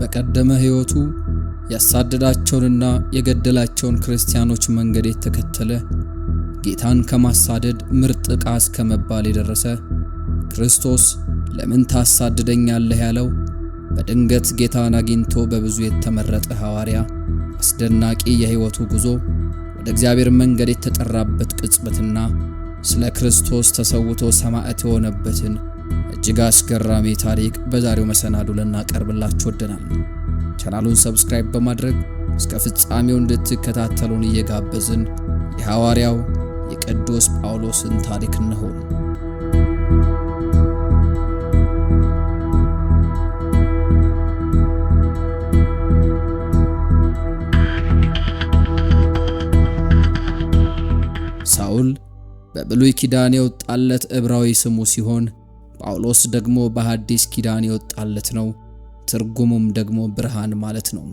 በቀደመ ሕይወቱ ያሳደዳቸውንና የገደላቸውን ክርስቲያኖች መንገድ የተከተለ ጌታን ከማሳደድ ምርጥ ዕቃ እስከ መባል የደረሰ ክርስቶስ ለምን ታሳድደኛለህ ያለው በድንገት ጌታን አግኝቶ በብዙ የተመረጠ ሐዋርያ አስደናቂ የሕይወቱ ጉዞ ወደ እግዚአብሔር መንገድ የተጠራበት ቅጽበትና ስለ ክርስቶስ ተሰውቶ ሰማዕት የሆነበትን እጅግ አስገራሚ ታሪክ በዛሬው መሰናዶ ልናቀርብላችሁ ወደናል። ቻናሉን ሰብስክራይብ በማድረግ እስከ ፍጻሜው እንድትከታተሉን እየጋበዝን የሐዋርያው የቅዱስ ጳውሎስን ታሪክ እንሆ። ሳውል በብሉይ ኪዳን የወጣለት ዕብራዊ ስሙ ሲሆን ጳውሎስ ደግሞ በሐዲስ ኪዳን የወጣለት ነው። ትርጉሙም ደግሞ ብርሃን ማለት ነው።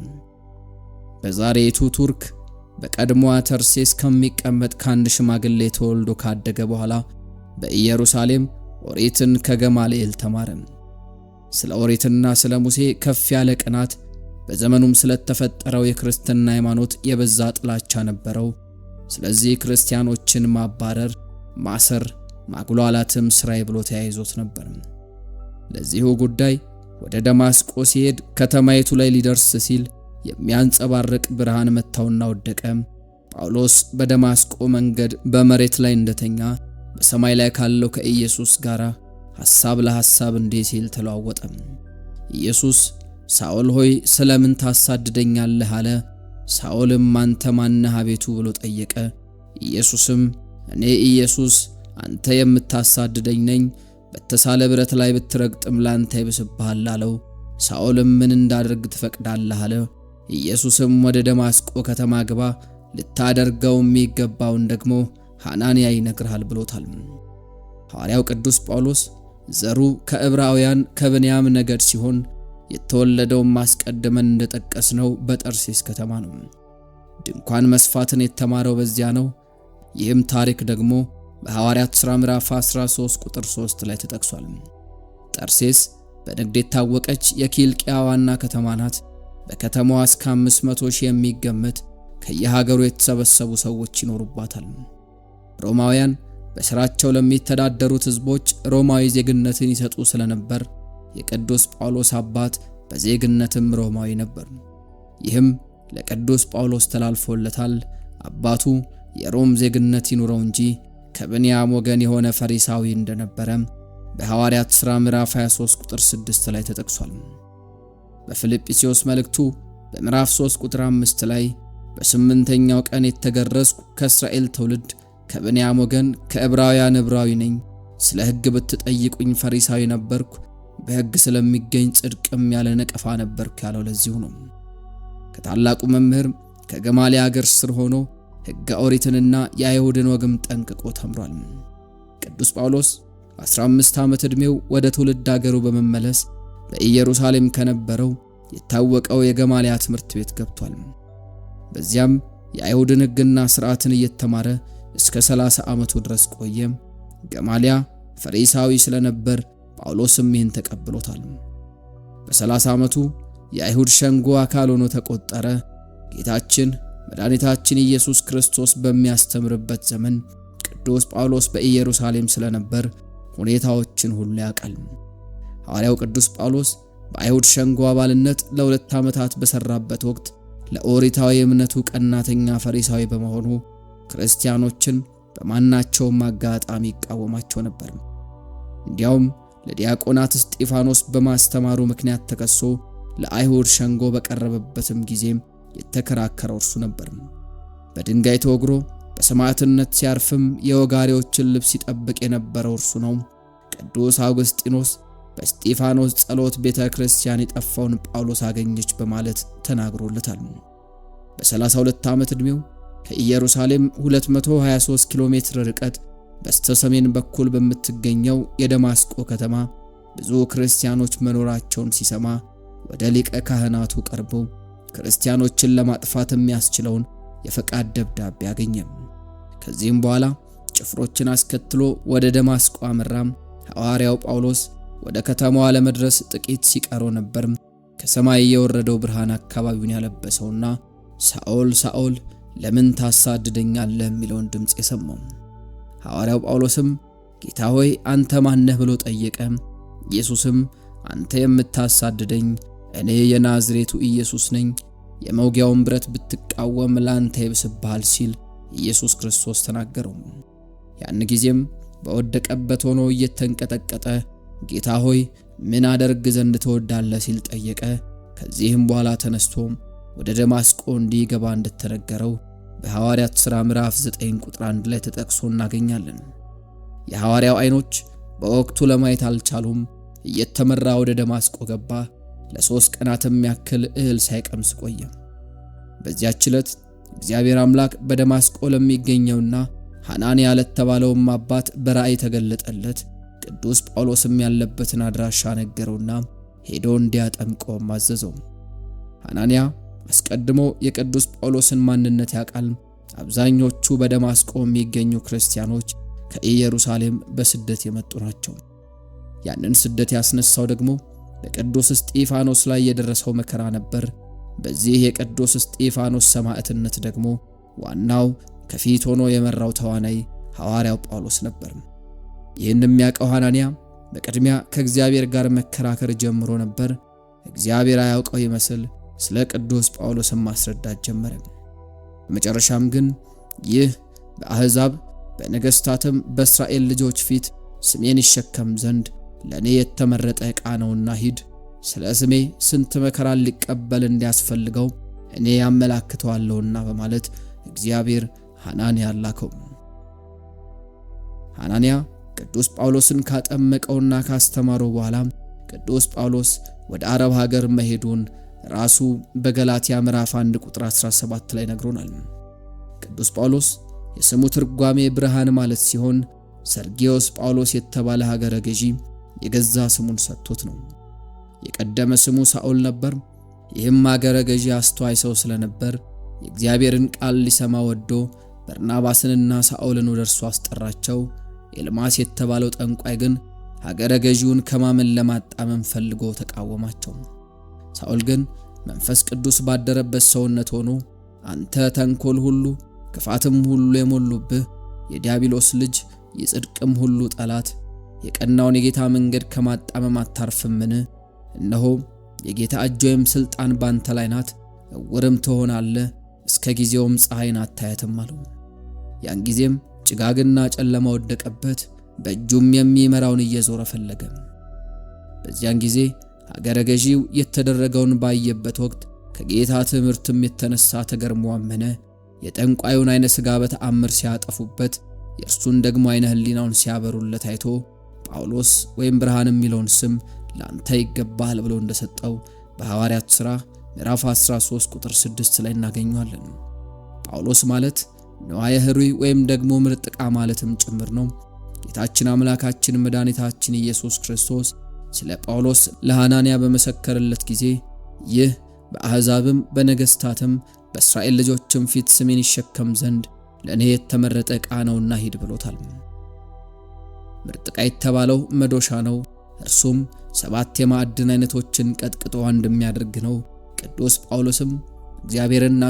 በዛሬቱ ቱርክ በቀድሞዋ ተርሴስ ከሚቀመጥ ከአንድ ሽማግሌ ተወልዶ ካደገ በኋላ በኢየሩሳሌም ኦሪትን ከገማልኤል ተማረ። ስለ ኦሪትና ስለ ሙሴ ከፍ ያለ ቅናት፣ በዘመኑም ስለተፈጠረው የክርስትና ሃይማኖት የበዛ ጥላቻ ነበረው። ስለዚህ ክርስቲያኖችን ማባረር፣ ማሰር፣ ማጉላላትም ስራዬ ብሎ ተያይዞት ነበር። ለዚሁ ጉዳይ ወደ ደማስቆ ሲሄድ ከተማይቱ ላይ ሊደርስ ሲል የሚያንጸባርቅ ብርሃን መታውና ወደቀ። ጳውሎስ በደማስቆ መንገድ በመሬት ላይ እንደተኛ በሰማይ ላይ ካለው ከኢየሱስ ጋር ሐሳብ ለሐሳብ እንዲህ ሲል ተለዋወጠ። ኢየሱስ ሳኦል ሆይ ስለምን ታሳድደኛለህ አለ። ሳኦልም አንተ ማነህ አቤቱ ብሎ ጠየቀ። ኢየሱስም እኔ ኢየሱስ አንተ የምታሳድደኝ ነኝ፣ በተሳለ ብረት ላይ ብትረግጥም ላንተ ይብስብሃል አለው። ሳኦልም ምን እንዳደርግ ትፈቅዳለህ አለ። ኢየሱስም ወደ ደማስቆ ከተማ ግባ፣ ልታደርገው የሚገባውን ደግሞ ሐናንያ ይነግርሃል ብሎታል። ሐዋርያው ቅዱስ ጳውሎስ ዘሩ ከዕብራውያን ከብንያም ነገድ ሲሆን የተወለደውም ማስቀደመን እንደጠቀስነው በጠርሴስ ከተማ ነው። ድንኳን መስፋትን የተማረው በዚያ ነው። ይህም ታሪክ ደግሞ በሐዋርያት ሥራ ምዕራፍ 13 ቁጥር 3 ላይ ተጠቅሷል። ጠርሴስ በንግድ የታወቀች የኪልቅያ ዋና ከተማ ናት። በከተማዋ እስከ 500 ሺህ የሚገመት ከየሀገሩ የተሰበሰቡ ሰዎች ይኖሩባታል። ሮማውያን በሥራቸው ለሚተዳደሩት ሕዝቦች ሮማዊ ዜግነትን ይሰጡ ስለነበር የቅዱስ ጳውሎስ አባት በዜግነትም ሮማዊ ነበር። ይህም ለቅዱስ ጳውሎስ ተላልፎለታል። አባቱ የሮም ዜግነት ይኑረው እንጂ ከብንያም ወገን የሆነ ፈሪሳዊ እንደነበረ በሐዋርያት ሥራ ምዕራፍ 23 ቁጥር 6 ላይ ተጠቅሷል። በፊልጵስዩስ መልእክቱ በምዕራፍ 3 ቁጥር 5 ላይ በስምንተኛው ቀን የተገረዝኩ ከእስራኤል ትውልድ ከብንያም ወገን ከዕብራውያን ዕብራዊ ነኝ፣ ስለ ሕግ ብትጠይቁኝ ፈሪሳዊ ነበርኩ፣ በሕግ ስለሚገኝ ጽድቅም ያለ ነቀፋ ነበርኩ ያለው ለዚሁ ነው። ከታላቁ መምህር ከገማልያል አገር ስር ሆኖ ሕገ ኦሪትንና የአይሁድን ወግም ጠንቅቆ ተምሯል። ቅዱስ ጳውሎስ 15 ዓመት ዕድሜው ወደ ትውልድ አገሩ በመመለስ በኢየሩሳሌም ከነበረው የታወቀው የገማልያል ትምህርት ቤት ገብቷል። በዚያም የአይሁድን ሕግና ሥርዓትን እየተማረ እስከ 30 ዓመቱ ድረስ ቆየ። ገማልያል ፈሪሳዊ ስለነበር ጳውሎስም ይህን ተቀብሎታል። በ30 ዓመቱ የአይሁድ ሸንጎ አካል ሆኖ ተቆጠረ። ጌታችን መድኃኒታችን ኢየሱስ ክርስቶስ በሚያስተምርበት ዘመን ቅዱስ ጳውሎስ በኢየሩሳሌም ስለነበር ሁኔታዎችን ሁሉ ያውቃል። ሐዋርያው ቅዱስ ጳውሎስ በአይሁድ ሸንጎ አባልነት ለ2 ዓመታት በሰራበት ወቅት ለኦሪታዊ እምነቱ ቀናተኛ ፈሪሳዊ በመሆኑ ክርስቲያኖችን በማናቸውም አጋጣሚ ይቃወማቸው ነበር። እንዲያውም ለዲያቆናት እስጢፋኖስ በማስተማሩ ምክንያት ተከሶ ለአይሁድ ሸንጎ በቀረበበትም ጊዜም የተከራከረው እርሱ ነበር። በድንጋይ ተወግሮ በሰማዕትነት ሲያርፍም የወጋሪዎችን ልብስ ይጠብቅ የነበረው እርሱ ነው። ቅዱስ አውግስጢኖስ በእስጢፋኖስ ጸሎት ቤተ ክርስቲያን የጠፋውን ጳውሎስ አገኘች በማለት ተናግሮለታል። በ32 ዓመት ዕድሜው ከኢየሩሳሌም 223 ኪሎ ሜትር ርቀት በስተሰሜን በኩል በምትገኘው የደማስቆ ከተማ ብዙ ክርስቲያኖች መኖራቸውን ሲሰማ ወደ ሊቀ ካህናቱ ቀርቦ ክርስቲያኖችን ለማጥፋት የሚያስችለውን የፈቃድ ደብዳቤ አገኘ። ከዚህም በኋላ ጭፍሮችን አስከትሎ ወደ ደማስቆ አመራም። ሐዋርያው ጳውሎስ ወደ ከተማዋ ለመድረስ ጥቂት ሲቀረው ነበር ከሰማይ የወረደው ብርሃን አካባቢውን ያለበሰውና ሳኦል ሳኦል ለምን ታሳድደኛለህ የሚለውን ድምፅ የሰማው። ሐዋርያው ጳውሎስም ጌታ ሆይ አንተ ማነህ ብሎ ጠየቀ። ኢየሱስም አንተ የምታሳድደኝ እኔ የናዝሬቱ ኢየሱስ ነኝ፣ የመውጊያውን ብረት ብትቃወም ላንተ ይብስብሃል ሲል ኢየሱስ ክርስቶስ ተናገረው። ያን ጊዜም በወደቀበት ሆኖ እየተንቀጠቀጠ ጌታ ሆይ ምን አደርግ ዘንድ ትወዳለህ ሲል ጠየቀ። ከዚህም በኋላ ተነስቶ ወደ ደማስቆ እንዲገባ እንደተነገረው በሐዋርያት ሥራ ምዕራፍ 9 ቁጥር 1 ላይ ተጠቅሶ እናገኛለን። የሐዋርያው አይኖች በወቅቱ ለማየት አልቻሉም። እየተመራ ወደ ደማስቆ ገባ። ለ3 ቀናትም ያክል እህል ሳይቀምስ ቆየ። በዚያች ዕለት እግዚአብሔር አምላክ በደማስቆ ለሚገኘውና ሐናንያ ለተባለውም አባት በራእይ ተገለጠለት። ቅዱስ ጳውሎስም ያለበትን አድራሻ ነገረውና ሄዶ እንዲያጠምቀው አዘዘው። ሐናንያ አስቀድሞ የቅዱስ ጳውሎስን ማንነት ያውቃል። አብዛኞቹ በደማስቆ የሚገኙ ክርስቲያኖች ከኢየሩሳሌም በስደት የመጡ ናቸው። ያንን ስደት ያስነሳው ደግሞ በቅዱስ እስጢፋኖስ ላይ የደረሰው መከራ ነበር። በዚህ የቅዱስ እስጢፋኖስ ሰማዕትነት ደግሞ ዋናው ከፊት ሆኖ የመራው ተዋናይ ሐዋርያው ጳውሎስ ነበር። ይህን የሚያውቀው ሐናንያ በቅድሚያ ከእግዚአብሔር ጋር መከራከር ጀምሮ ነበር። እግዚአብሔር አያውቀው ይመስል ስለ ቅዱስ ጳውሎስም ማስረዳት ጀመረ። በመጨረሻም ግን ይህ በአሕዛብ በነገሥታትም በእስራኤል ልጆች ፊት ስሜን ይሸከም ዘንድ ለእኔ የተመረጠ ዕቃ ነውና ሂድ፣ ስለ ስሜ ስንት መከራ ሊቀበል እንዲያስፈልገው እኔ ያመላክተዋለሁና በማለት እግዚአብሔር ሐናንያ ላከው። ሐናንያ ቅዱስ ጳውሎስን ካጠመቀውና ካስተማረው በኋላ ቅዱስ ጳውሎስ ወደ አረብ ሀገር መሄዱን ራሱ በገላትያ ምዕራፍ 1 ቁጥር 17 ላይ ነግሮናል። ቅዱስ ጳውሎስ የስሙ ትርጓሜ ብርሃን ማለት ሲሆን ሰርጊዮስ ጳውሎስ የተባለ ሀገረ ገዢ የገዛ ስሙን ሰጥቶት ነው። የቀደመ ስሙ ሳኦል ነበር። ይህም ሀገረ ገዢ አስተዋይ ሰው ስለነበር የእግዚአብሔርን ቃል ሊሰማ ወዶ በርናባስንና ሳኦልን ወደ እርሱ አስጠራቸው። ኤልማስ የተባለው ጠንቋይ ግን ሀገረ ገዢውን ከማመን ለማጣመም ፈልጎ ተቃወማቸው። ሳኦል ግን መንፈስ ቅዱስ ባደረበት ሰውነት ሆኖ አንተ ተንኮል ሁሉ ክፋትም ሁሉ የሞሉብህ የዲያብሎስ ልጅ የጽድቅም ሁሉ ጠላት የቀናውን የጌታ መንገድ ከማጣመም አታርፍምን? እነሆ የጌታ እጅ ወይም ስልጣን ባንተ ላይ ናት፣ እውርም ትሆናለህ፣ እስከ ጊዜውም ፀሐይን አታያትም አለው። ያን ጊዜም ጭጋግና ጨለማ ወደቀበት፣ በእጁም የሚመራውን እየዞረ ፈለገ። በዚያን ጊዜ ሀገረ ገዢው የተደረገውን ባየበት ወቅት ከጌታ ትምህርትም የተነሳ ተገርሞ አመነ። የጠንቋዩን አይነ ሥጋ በተአምር ሲያጠፉበት የእርሱን ደግሞ አይነ ህሊናውን ሲያበሩለት አይቶ ጳውሎስ ወይም ብርሃን የሚለውን ስም ላንተ ይገባል ብሎ እንደሰጠው በሐዋርያት ሥራ ምዕራፍ 13 ቁጥር 6 ላይ እናገኛለን። ጳውሎስ ማለት ንዋየ ሕሩይ ወይም ደግሞ ምርጥ ዕቃ ማለትም ጭምር ነው። ጌታችን አምላካችን መድኃኒታችን ኢየሱስ ክርስቶስ ስለ ጳውሎስ ለሐናንያ በመሰከረለት ጊዜ ይህ በአሕዛብም በነገሥታትም በእስራኤል ልጆችም ፊት ስሜን ይሸከም ዘንድ ለእኔ የተመረጠ ዕቃ ነውና ሂድ ብሎታል። ምርጥ ዕቃ የተባለው መዶሻ ነው። እርሱም 7 የማዕድን አይነቶችን ቀጥቅጦ አንድ የሚያደርግ ነው። ቅዱስ ጳውሎስም እግዚአብሔርና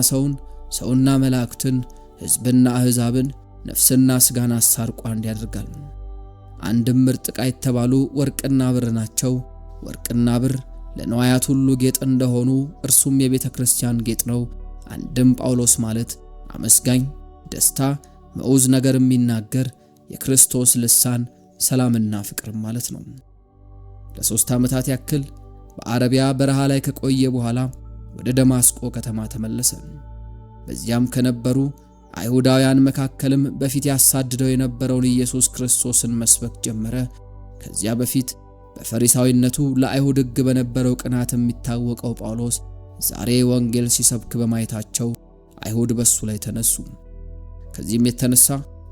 ሰውና መላእክትን፣ ሕዝብና አሕዛብን፣ ነፍስና ሥጋን አሳርቆ አንድ ያደርጋል። አንድም ምርጥ ዕቃ የተባሉ ወርቅና ብር ናቸው። ወርቅና ብር ለነዋያት ሁሉ ጌጥ እንደሆኑ እርሱም የቤተ ክርስቲያን ጌጥ ነው። አንድም ጳውሎስ ማለት አመስጋኝ፣ ደስታ፣ መዑዝ ነገር የሚናገር የክርስቶስ ልሳን፣ ሰላምና ፍቅር ማለት ነው። ለ3 ዓመታት ያክል በአረቢያ በረሃ ላይ ከቆየ በኋላ ወደ ደማስቆ ከተማ ተመለሰ። በዚያም ከነበሩ አይሁዳውያን መካከልም በፊት ያሳድደው የነበረውን ኢየሱስ ክርስቶስን መስበክ ጀመረ። ከዚያ በፊት በፈሪሳዊነቱ ለአይሁድ ሕግ በነበረው ቅናት የሚታወቀው ጳውሎስ ዛሬ ወንጌል ሲሰብክ በማየታቸው አይሁድ በሱ ላይ ተነሱ። ከዚህም የተነሳ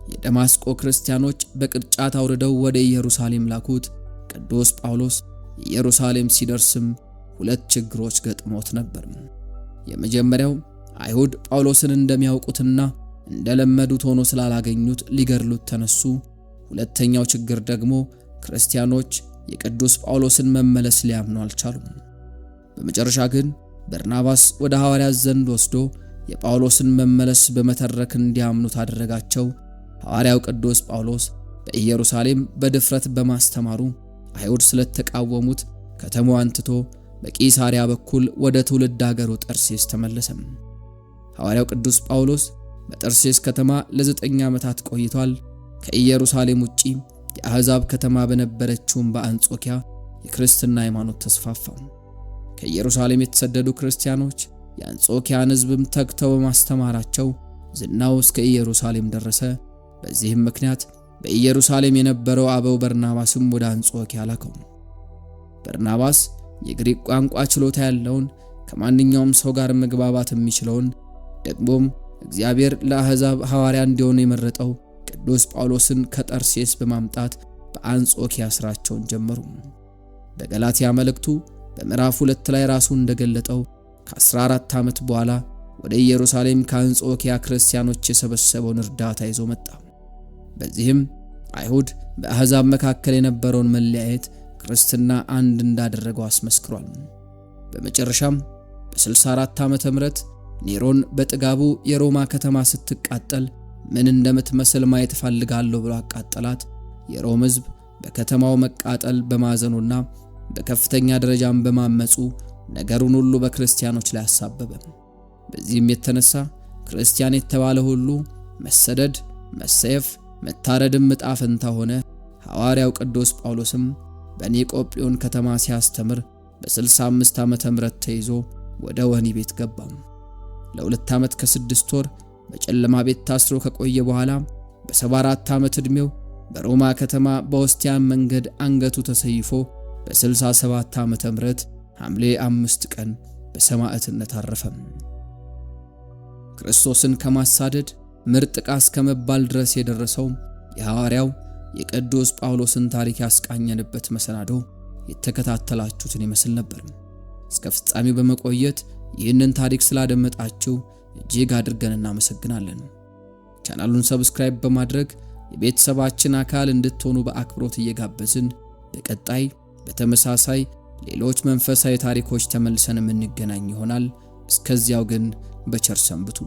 የደማስቆ ክርስቲያኖች በቅርጫት አውርደው ወደ ኢየሩሳሌም ላኩት። ቅዱስ ጳውሎስ ኢየሩሳሌም ሲደርስም 2 ችግሮች ገጥሞት ነበር። የመጀመሪያው አይሁድ ጳውሎስን እንደሚያውቁትና እንደለመዱት ሆኖ ስላላገኙት ሊገድሉት ተነሱ። ሁለተኛው ችግር ደግሞ ክርስቲያኖች የቅዱስ ጳውሎስን መመለስ ሊያምኑ አልቻሉም። በመጨረሻ ግን በርናባስ ወደ ሐዋርያት ዘንድ ወስዶ የጳውሎስን መመለስ በመተረክ እንዲያምኑት አደረጋቸው። ሐዋርያው ቅዱስ ጳውሎስ በኢየሩሳሌም በድፍረት በማስተማሩ አይሁድ ስለተቃወሙት ከተማዋን ትቶ በቂሳሪያ በኩል ወደ ትውልድ አገሩ ጠርሴስ ተመለሰ። ሐዋርያው ቅዱስ ጳውሎስ በጠርሴስ ከተማ ለ9 ዓመታት ቆይቷል። ከኢየሩሳሌም ውጪ የአሕዛብ ከተማ በነበረችውም በአንጾኪያ የክርስትና ሃይማኖት ተስፋፋ። ከኢየሩሳሌም የተሰደዱ ክርስቲያኖች የአንጾኪያን ሕዝብም ተግተው በማስተማራቸው ዝናው እስከ ኢየሩሳሌም ደረሰ። በዚህም ምክንያት በኢየሩሳሌም የነበረው አበው በርናባስም ወደ አንጾኪያ ላከው። በርናባስ የግሪክ ቋንቋ ችሎታ ያለውን ከማንኛውም ሰው ጋር መግባባት የሚችለውን ደግሞም እግዚአብሔር ለአሕዛብ ሐዋርያ እንዲሆን የመረጠው ቅዱስ ጳውሎስን ከጠርሴስ በማምጣት በአንጾኪያ ስራቸውን ጀመሩ። በገላትያ መልእክቱ በምዕራፍ 2 ላይ ራሱ እንደገለጠው ከ14 ዓመት በኋላ ወደ ኢየሩሳሌም ከአንጾኪያ ክርስቲያኖች የሰበሰበውን እርዳታ ይዞ መጣ። በዚህም አይሁድ በአሕዛብ መካከል የነበረውን መለያየት ክርስትና አንድ እንዳደረገው አስመስክሯል። በመጨረሻም በ64 ዓመተ ምህረት ኔሮን በጥጋቡ የሮማ ከተማ ስትቃጠል ምን እንደምትመስል ማየት ፈልጋለሁ ብሎ አቃጠላት። የሮም ሕዝብ በከተማው መቃጠል በማዘኑና በከፍተኛ ደረጃም በማመጹ ነገሩን ሁሉ በክርስቲያኖች ላይ አሳበበ። በዚህም የተነሳ ክርስቲያን የተባለ ሁሉ መሰደድ፣ መሰየፍ፣ መታረድም ዕጣ ፈንታ ሆነ። ሐዋርያው ቅዱስ ጳውሎስም በኒቆጵዮን ከተማ ሲያስተምር በ65 ዓመተ ምህረት ተይዞ ወደ ወህኒ ቤት ገባ። ለ2 ዓመት ከ6 ወር በጨለማ ቤት ታስሮ ከቆየ በኋላ በ74 ዓመት ዕድሜው በሮማ ከተማ በኦስቲያን መንገድ አንገቱ ተሰይፎ በ67 ዓመተ ምህረት ሐምሌ 5 ቀን በሰማዕትነት አረፈ። ክርስቶስን ከማሳደድ ምርጥ ዕቃ እስከመባል ድረስ የደረሰው የሐዋርያው የቅዱስ ጳውሎስን ታሪክ ያስቃኘንበት መሰናዶ የተከታተላችሁትን ይመስል ነበር። እስከ ፍጻሜው በመቆየት ይህንን ታሪክ ስላደመጣችሁ እጅግ አድርገን እናመሰግናለን። ቻናሉን ሰብስክራይብ በማድረግ የቤተሰባችን አካል እንድትሆኑ በአክብሮት እየጋበዝን በቀጣይ በተመሳሳይ ሌሎች መንፈሳዊ ታሪኮች ተመልሰን የምንገናኝ ይሆናል። እስከዚያው ግን በቸር ሰንብቱ።